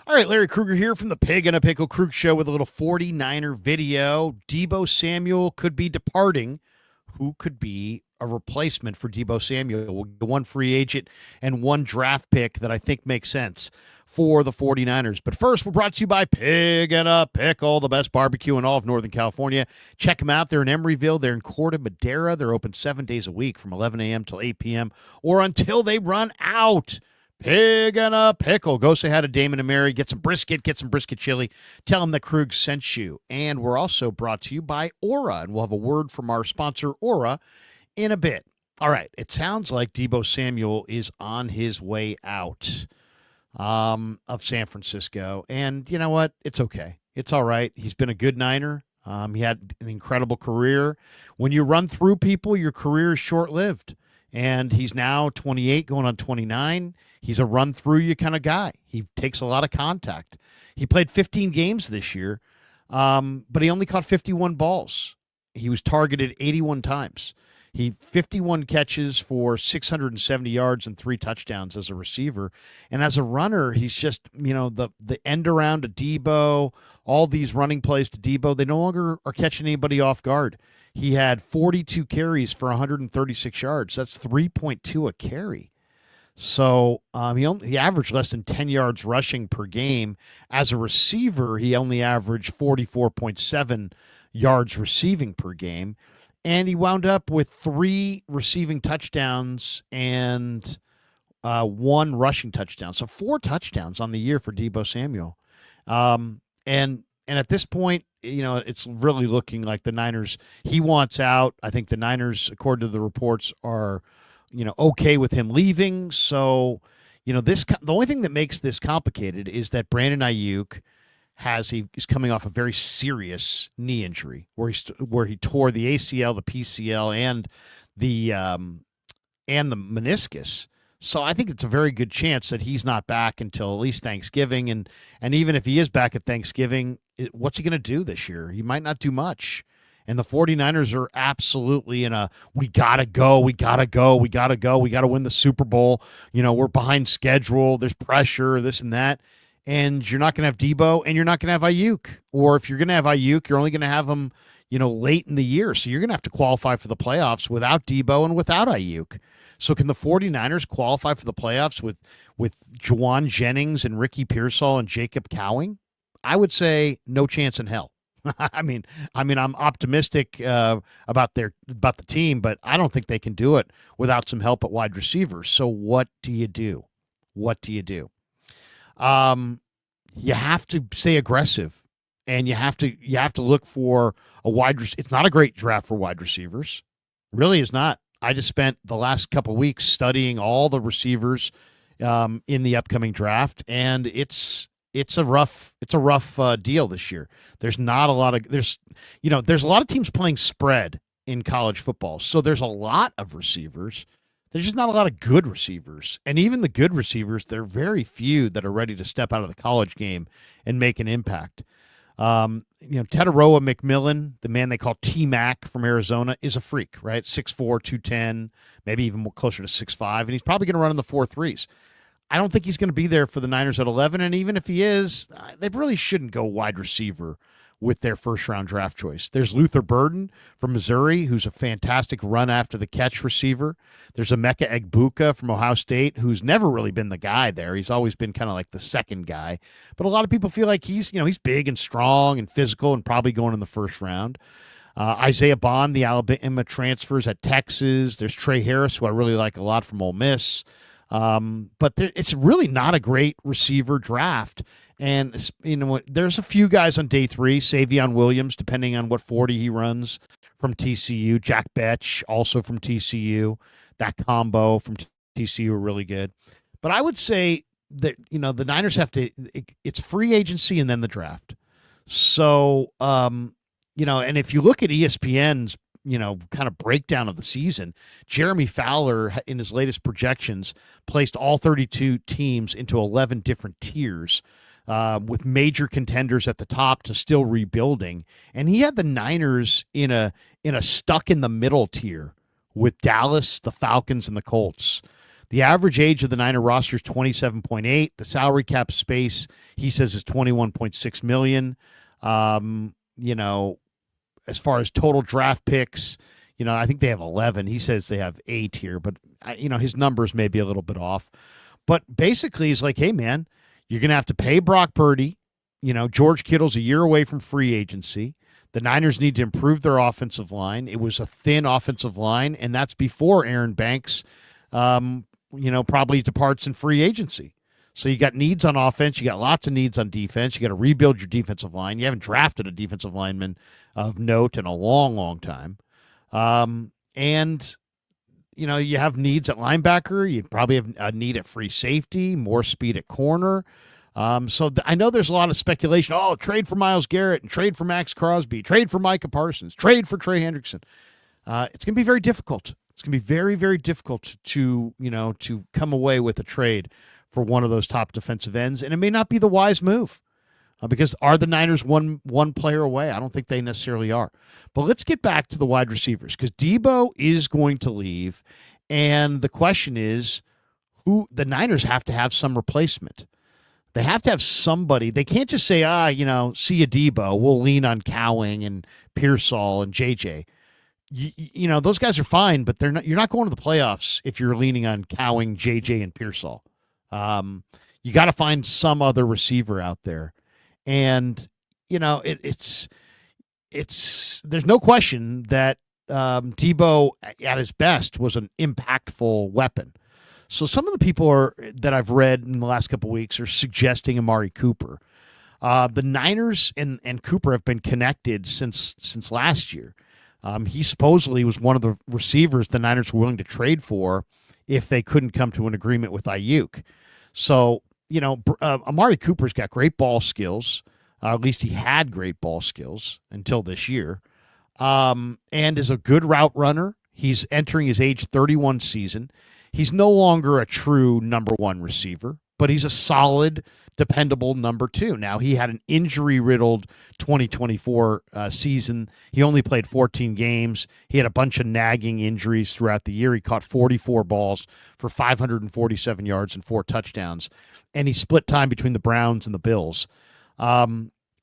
All right, Larry Krueger here from the Pig and a Pickle Krug Show with a little 49er video. Debo Samuel could be departing. Who could be a replacement for Debo Samuel? We'll get one free agent and one draft pick that I think makes sense for the 49ers. But first, we're brought to you by Pig and a Pickle, the best barbecue in all of Northern California. Check them out. They're in Emeryville. They're in Corte Madera. They're open 7 days a week from 11 a.m. till 8 p.m. or until they run out. Pig and a Pickle. Go say hi to Damon and Mary. Get some brisket chili. Tell them that Krug sent you. And we're also brought to you by Aura, and we'll have a word from our sponsor, Aura, in a bit. All right, it sounds like Debo Samuel is on his way out of San Francisco. And you know what? It's okay. It's all right. He's been a good Niner. He had an incredible career. When you run through people, your career is short-lived. And he's now 28, going on 29. He's a run-through-you kind of guy. He takes a lot of contact. He played 15 games this year, but he only caught 51 balls. He was targeted 81 times. He 51 catches for 670 yards and 3 touchdowns as a receiver. And as a runner, he's just, the end around to Deebo, all these running plays to Deebo, they no longer are catching anybody off guard. He had 42 carries for 136 yards. That's 3.2 a carry. So he averaged less than 10 yards rushing per game. As a receiver, he only averaged 44.7 yards receiving per game. And he wound up with 3 receiving touchdowns and 1 rushing touchdown. So 4 touchdowns on the year for Debo Samuel. And at this point, it's really looking like the Niners, he wants out. I think the Niners, according to the reports, are, okay with him leaving. So, the only thing that makes this complicated is that Brandon Ayuk is coming off a very serious knee injury where he tore the ACL, the PCL, and the meniscus. So I think it's a very good chance that he's not back until at least Thanksgiving. And even if he is back at Thanksgiving, what's he going to do this year? He might not do much. And the 49ers are absolutely in a, we got to go, we got to win the Super Bowl. We're behind schedule. There's pressure, this and that. And you're not going to have Deebo, and you're not going to have Ayuk. Or if you're going to have Ayuk, you're only going to have him, late in the year. So you're going to have to qualify for the playoffs without Deebo and without Ayuk. So can the 49ers qualify for the playoffs with Juwan Jennings and Ricky Pearsall and Jacob Cowing? I would say no chance in hell. I mean, I'm optimistic about the team, but I don't think they can do it without some help at wide receiver. So what do you do? You have to stay aggressive, and you have to look for a it's not a great draft for wide receivers. Really is not. I just spent the last couple of weeks studying all the receivers in the upcoming draft, and it's a rough deal this year. There's not a lot of there's a lot of teams playing spread in college football, so there's a lot of receivers. There's just not a lot of good receivers, and even the good receivers, there are very few that are ready to step out of the college game and make an impact. Teteroa McMillan, the man they call T-Mac from Arizona, is a freak, right? 6'4", 210, maybe even more closer to 6'5", and he's probably going to run in the 4.3s. I don't think he's going to be there for the Niners at 11, and even if he is, they really shouldn't go wide receiver with their first-round draft choice. There's Luther Burden from Missouri, who's a fantastic run-after-the-catch receiver. There's Emeka Egbuka from Ohio State, who's never really been the guy there. He's always been kind of like the second guy. But a lot of people feel like he's big and strong and physical and probably going in the first round. Isaiah Bond, the Alabama transfers at Texas. There's Trey Harris, who I really like a lot from Ole Miss. But it's really not a great receiver draft. And, there's a few guys on day 3, Savion Williams, depending on what 40 he runs from TCU, Jack Betch, also from TCU, that combo from TCU are really good. But I would say that, the Niners have to, it's free agency and then the draft. So, and if you look at ESPN's, kind of breakdown of the season, Jeremy Fowler, in his latest projections, placed all 32 teams into 11 different tiers, with major contenders at the top to still rebuilding. And he had the Niners in a stuck in the middle tier with Dallas, the Falcons, and the Colts. The average age of the Niner roster is 27.8. The salary cap space, he says, is 21.6 million. You know, as far as total draft picks, I think they have 11. He says they have 8 here, but his numbers may be a little bit off. But basically, he's like, hey, man, you're going to have to pay Brock Purdy. George Kittle's a year away from free agency. The Niners need to improve their offensive line. It was a thin offensive line, and that's before Aaron Banks, probably departs in free agency. So you got needs on offense. You got lots of needs on defense. You got to rebuild your defensive line. You haven't drafted a defensive lineman of note in a long, long time. And you have needs at linebacker. You probably have a need at free safety, more speed at corner. I know there's a lot of speculation. Oh, trade for Myles Garrett and trade for Max Crosby, trade for Micah Parsons, trade for Trey Hendrickson. It's going to be very difficult. It's going to be very, very difficult to come away with a trade for one of those top defensive ends, and it may not be the wise move because are the Niners one player away? I don't think they necessarily are. But let's get back to the wide receivers because Deebo is going to leave, and the question is, who the Niners have to have some replacement. They have to have somebody. They can't just say, see you, Deebo. We'll lean on Cowing and Pearsall and JJ. Those guys are fine, but they're not. You're not going to the playoffs if you're leaning on Cowing, JJ, and Pearsall. You got to find some other receiver out there, and it's there's no question that Deebo at his best was an impactful weapon. So some of the people that I've read in the last couple of weeks are suggesting Amari Cooper. The Niners and Cooper have been connected since last year. He supposedly was one of the receivers the Niners were willing to trade for if they couldn't come to an agreement with Ayuk. So, Amari Cooper's got great ball skills. At least he had great ball skills until this year. And is a good route runner. He's entering his age 31 season. He's no longer a true number one receiver, but he's a solid, dependable number two. Now, he had an injury-riddled 2024 season. He only played 14 games. He had a bunch of nagging injuries throughout the year. He caught 44 balls for 547 yards and 4 touchdowns, and he split time between the Browns and the Bills.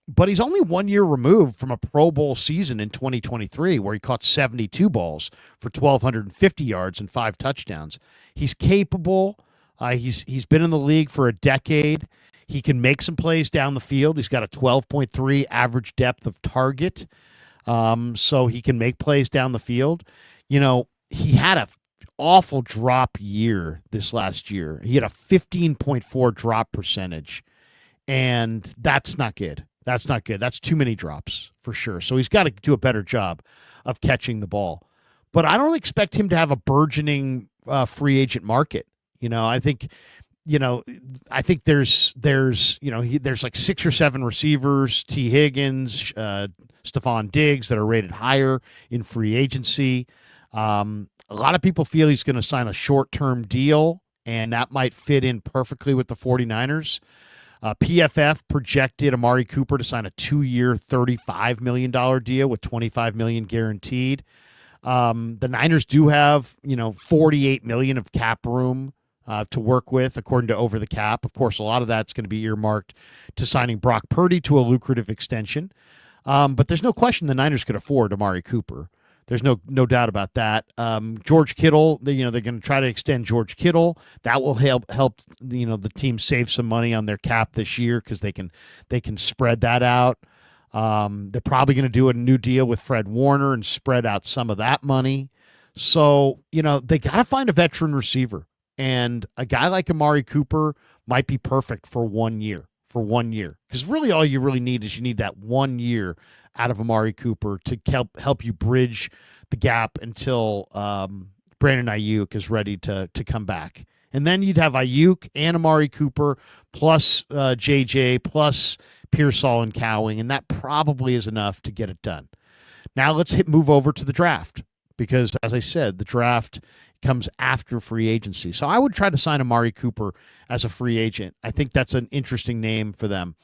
But he's only 1 year removed from a Pro Bowl season in 2023 where he caught 72 balls for 1,250 yards and 5 touchdowns. He's capable. He's been in the league for a decade. He can make some plays down the field. He's got a 12.3 average depth of target, so he can make plays down the field. He had an awful drop year this last year. He had a 15.4 drop percentage, and that's not good. That's not good. That's too many drops for sure. So he's got to do a better job of catching the ball. But I don't expect him to have a burgeoning free agent market. I think there's like 6 or 7 receivers, T. Higgins, Stephon Diggs, that are rated higher in free agency. A lot of people feel he's going to sign a short-term deal, and that might fit in perfectly with the 49ers. PFF projected Amari Cooper to sign a 2-year, $35 million deal with $25 million guaranteed. The Niners do have, $48 million of cap room to work with, according to Over the Cap. Of course, a lot of that's going to be earmarked to signing Brock Purdy to a lucrative extension. But there's no question the Niners could afford Amari Cooper. There's no doubt about that. George Kittle, they're going to try to extend George Kittle. That will help the team save some money on their cap this year because they can spread that out. They're probably going to do a new deal with Fred Warner and spread out some of that money. So, they got to find a veteran receiver. And a guy like Amari Cooper might be perfect for 1 year. Because really all you really need is that 1 year out of Amari Cooper to help you bridge the gap until Brandon Ayuk is ready to come back. And then you'd have Ayuk and Amari Cooper plus JJ plus Pearsall and Cowing, and that probably is enough to get it done. Now let's move over to the draft because, as I said, the draft comes after free agency. So I would try to sign Amari Cooper as a free agent. I think that's an interesting name for them.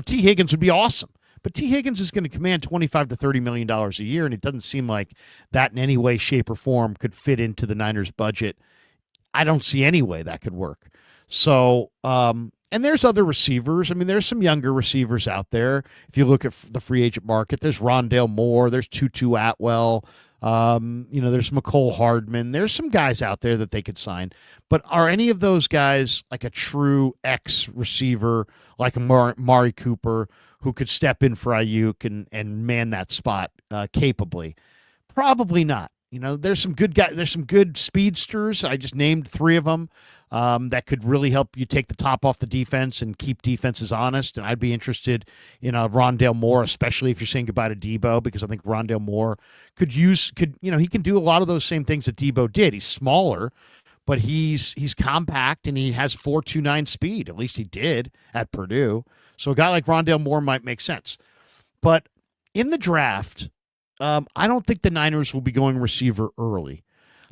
T. Higgins would be awesome. But T. Higgins is going to command $25 to $30 million a year, and it doesn't seem like that in any way, shape, or form could fit into the Niners' budget. I don't see any way that could work. So, and there's other receivers. I mean, there's some younger receivers out there. If you look at the free agent market, there's Rondale Moore, there's Tutu Atwell, there's McCole Hardman. There's some guys out there that they could sign. But are any of those guys like a true X receiver, like a Mari Cooper, who could step in for Ayuk and man that spot capably? Probably not. There's some good guys. There's some good speedsters. I just named 3 of them that could really help you take the top off the defense and keep defenses honest. And I'd be interested in Rondale Moore, especially if you're saying goodbye to Deebo, because I think Rondale Moore he can do a lot of those same things that Deebo did. He's smaller, but he's compact and he has 4.29 speed. At least he did at Purdue. So a guy like Rondale Moore might make sense. But in the draft, I don't think the Niners will be going receiver early.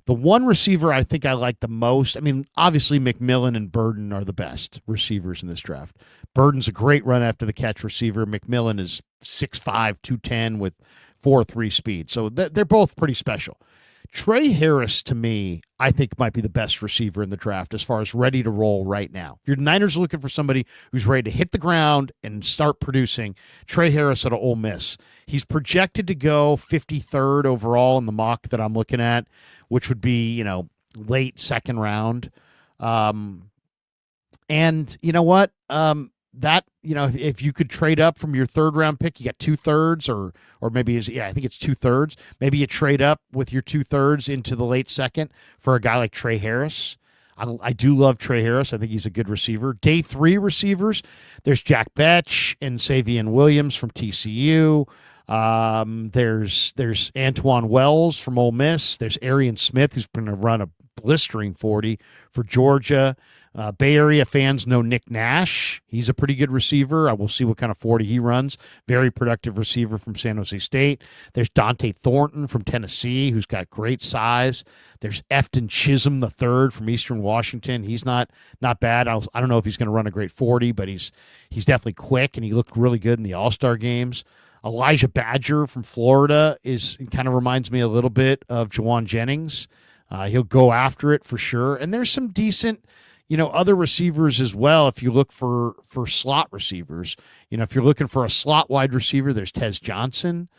The one receiver I think I like the most, I mean, obviously McMillan and Burden are the best receivers in this draft. Burden's a great run after the catch receiver. McMillan is 6'5", 210 with 4.3 speed. So they're both pretty special. Trey Harris, to me, I think might be the best receiver in the draft as far as ready to roll right now. If your Niners are looking for somebody who's ready to hit the ground and start producing, Trey Harris at Ole Miss. He's projected to go 53rd overall in the mock that I'm looking at, which would be, late second round. And you know what? If you could trade up from your 3rd round pick, you got 2/3 or maybe I think it's 2/3. Maybe you trade up with your 2/3 into the late second for a guy like Trey Harris. I do love Trey Harris. I think he's a good receiver. Day 3 receivers, there's Jack Betch and Savion Williams from TCU. There's Antoine Wells from Ole Miss. There's Arian Smith, who's going to run a blistering 40 for Georgia. Bay Area fans know Nick Nash. He's a pretty good receiver. I will see what kind of 40 he runs. Very productive receiver from San Jose State. There's Dante Thornton from Tennessee, who's got great size. There's Efton Chisholm III from Eastern Washington. He's not bad. I don't know if he's going to run a great 40, but he's definitely quick, and he looked really good in the All-Star games. Elijah Badger from Florida kind of reminds me a little bit of Jawan Jennings. He'll go after it for sure. And there's some decent other receivers as well. If you look for slot receivers, if you're looking for a slot wide receiver, there's Tez Johnson,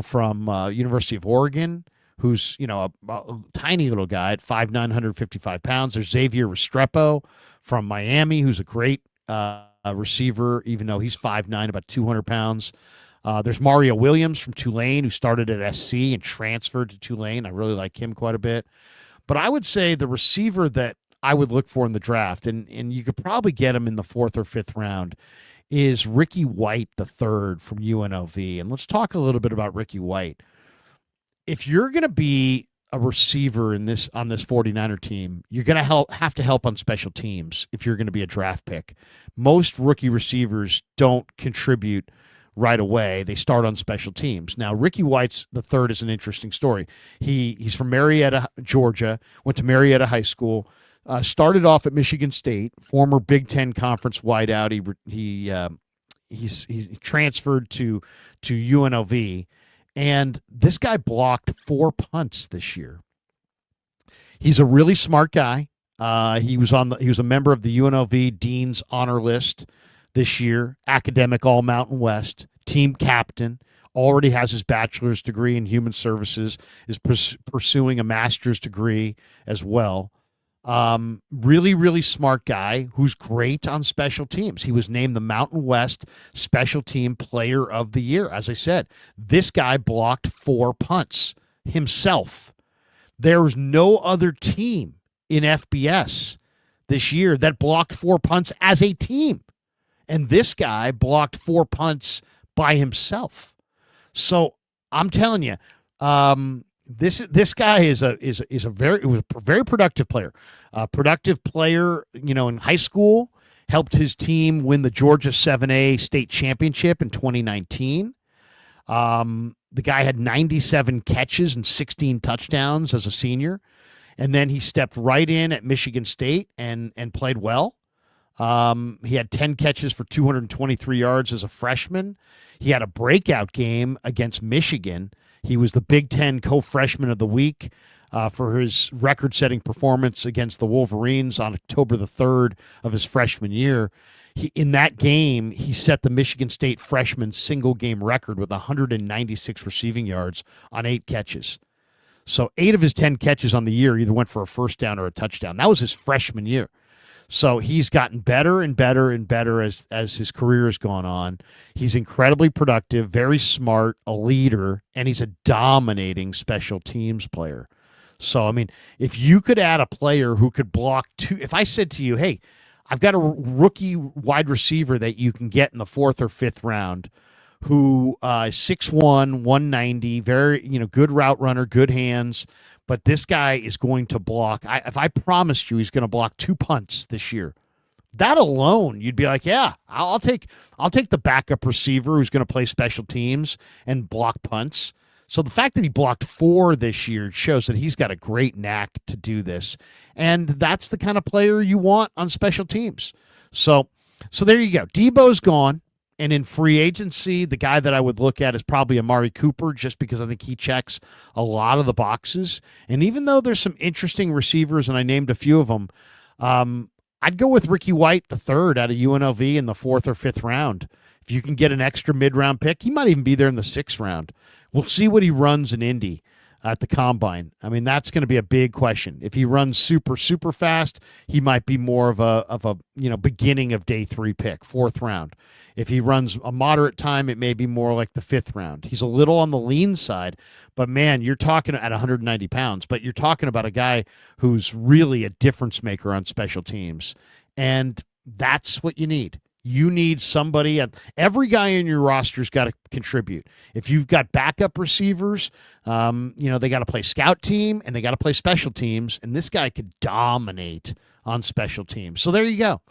from University of Oregon, who's, a tiny little guy at 5'9", 155 pounds. There's Xavier Restrepo from Miami, who's a great receiver, even though he's 5'9", about 200 pounds. There's Mario Williams from Tulane, who started at SC and transferred to Tulane. I really like him quite a bit. But I would say the receiver that I would look for in the draft, and you could probably get him in the 4th or 5th round, is Ricky White III from UNLV. And let's talk a little bit about Ricky White. If you're going to be a receiver on this 49er team, you're going to have to help on special teams if you're going to be a draft pick. Most rookie receivers don't contribute right away. They start on special teams. Now, Ricky White's the third is an interesting story. He's from Marietta, Georgia, went to Marietta High School, started off at Michigan State, former Big Ten Conference wideout. He's transferred to UNLV, and this guy blocked 4 punts this year. He's a really smart guy. He was a member of the UNLV Dean's Honor List this year, academic All Mountain West, team captain, already has his bachelor's degree in human services, is pursuing a master's degree as well. Really, really smart guy who's great on special teams. He was named the Mountain West Special Team Player of the Year. As I said, this guy blocked 4 punts himself. There's no other team in FBS this year that blocked 4 punts as a team. And this guy blocked 4 punts by himself. So I'm telling you, this guy was a very productive player. Productive player, in high school, helped his team win the Georgia 7A state championship in 2019. The guy had 97 catches and 16 touchdowns as a senior. And then he stepped right in at Michigan State and played well. He had 10 catches for 223 yards as a freshman. He had a breakout game against Michigan. He was the Big Ten co-freshman of the week. for his record-setting performance against the Wolverines on October the 3rd of his freshman year. In that game, he set the Michigan State freshman single-game record with 196 receiving yards on 8 catches. So 8 of his 10 catches on the year either went for a first down or a touchdown. That was his freshman year. So he's gotten better and better and better as his career has gone on. He's incredibly productive, very smart, a leader, and he's a dominating special teams player. So, I mean, if you could add a player who could block two, if I said to you, hey, I've got a rookie wide receiver that you can get in the 4th or 5th round who 6'1", 190, very, good route runner, good hands, but this guy is going to block. If I promised you he's going to block 2 punts this year, that alone, you'd be like, yeah, I'll take the backup receiver who's going to play special teams and block punts. So the fact that he blocked 4 this year shows that he's got a great knack to do this. And that's the kind of player you want on special teams. So there you go. Deebo's gone. And in free agency, the guy that I would look at is probably Amari Cooper, just because I think he checks a lot of the boxes. And even though there's some interesting receivers, and I named a few of them, I'd go with Ricky White, the 3rd out of UNLV in the 4th or 5th round. If you can get an extra mid-round pick, he might even be there in the 6th round. We'll see what he runs in Indy at the Combine. I mean, that's going to be a big question. If he runs super, super fast, he might be more of a beginning of day 3 pick, 4th round. If he runs a moderate time, it may be more like the 5th round. He's a little on the lean side, but man, you're talking at 190 pounds, but you're talking about a guy who's really a difference maker on special teams. And that's what you need. You need somebody, and every guy in your roster's got to contribute. If you've got backup receivers, they got to play scout team and they got to play special teams, and this guy could dominate on special teams. So there you go.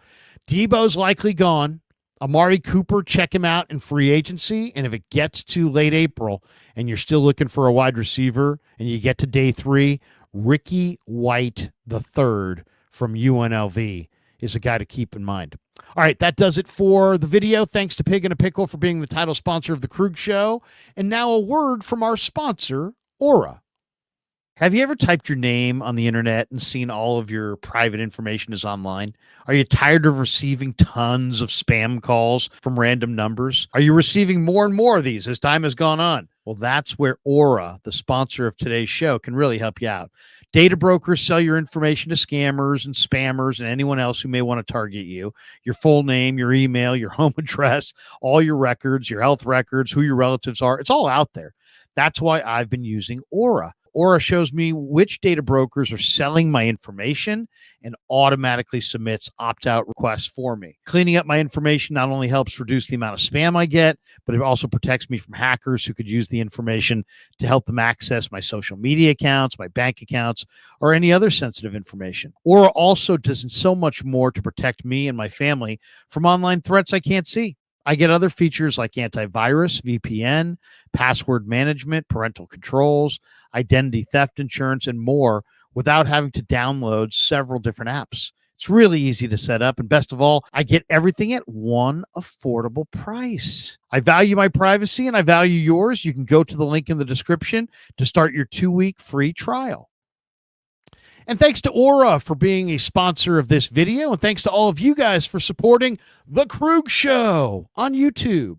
Deebo's likely gone. Amari Cooper, check him out in free agency, and if it gets to late April and you're still looking for a wide receiver and you get to day 3, Ricky White the 3rd from UNLV is a guy to keep in mind. All right, that does it for the video. Thanks to Pig and a Pickle for being the title sponsor of The Krug Show. And now a word from our sponsor, Aura. Have you ever typed your name on the internet and seen all of your private information is online? Are you tired of receiving tons of spam calls from random numbers? Are you receiving more and more of these as time has gone on? Well, that's where Aura, the sponsor of today's show, can really help you out. Data brokers sell your information to scammers and spammers and anyone else who may want to target you. Your full name, your email, your home address, all your records, your health records, who your relatives are. It's all out there. That's why I've been using Aura. Aura shows me which data brokers are selling my information and automatically submits opt-out requests for me. Cleaning up my information not only helps reduce the amount of spam I get, but it also protects me from hackers who could use the information to help them access my social media accounts, my bank accounts, or any other sensitive information. Aura also does so much more to protect me and my family from online threats I can't see. I get other features like antivirus, VPN, password management, parental controls, identity theft insurance, and more without having to download several different apps. It's really easy to set up. And best of all, I get everything at one affordable price. I value my privacy and I value yours. You can go to the link in the description to start your 2-week free trial. And thanks to Aura for being a sponsor of this video. And thanks to all of you guys for supporting The Krug Show on YouTube.